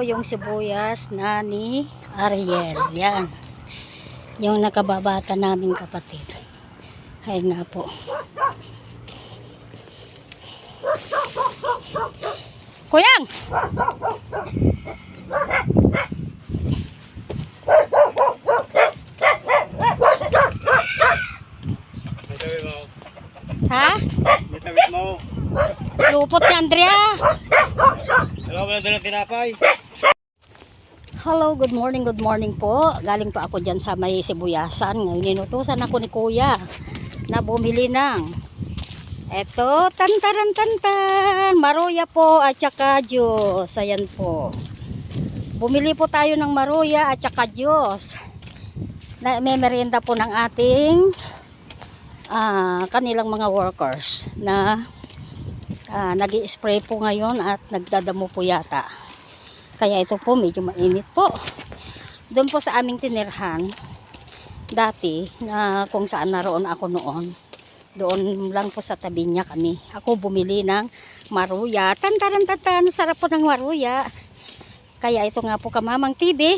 Yung sibuyas na ni Ariel. Yan. Yung nakababata naming kapatid. Ay nga po. Kuyang! Ha? Bitawit mo. Lupot ni Andrea. Hello, wala dalang tinapay. Hello, good morning po. Galing pa ako dyan sa may sibuyasan. Ngayon inutusan ako ni Kuya na bumili ng eto, tantaran, maruya po at saka Diyos. Ayan po. Bumili po tayo ng maruya at saka Diyos. Na may merienda po ng ating kanilang mga workers na nag-i-spray po ngayon at nagdadamo po yata. Kaya ito po medyo mainit po. Doon po sa aming tinirhan dati na kung saan naroon ako noon, doon lang po sa tabi niya kami. Ako bumili ng maruya. Tantaran, sarap po ng maruya. Kaya ito nga po Kamamang TV,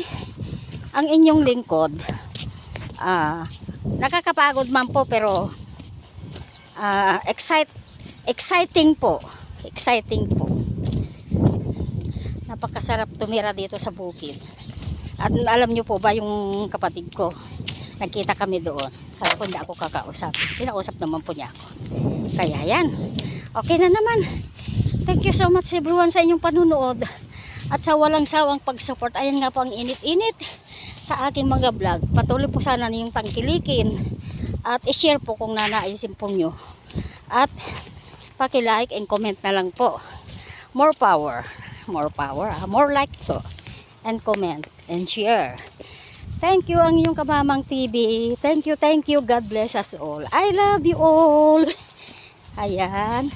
ang inyong lingkod. Nakakapagod man po pero exciting po. Exciting po. Napakasarap tumira dito sa bukid. At alam nyo po ba yung kapatid ko, nagkita kami doon. Sabi ko hindi ako kakausap. Pinakausap naman po niya ako. Kaya yan. Okay na naman. Thank you so much everyone sa inyong panunood. At sa walang sawang pag-support. Ayan nga po ang init-init sa aking mga vlog. Patuloy po sana niyong tangkilikin. At i-share po kung nanaisin po nyo. At paki-like and comment na lang po. More power. More like to. And comment and share. Thank you ang inyong Kamamang TV. Thank you. God bless us all. I love you all. Ayan.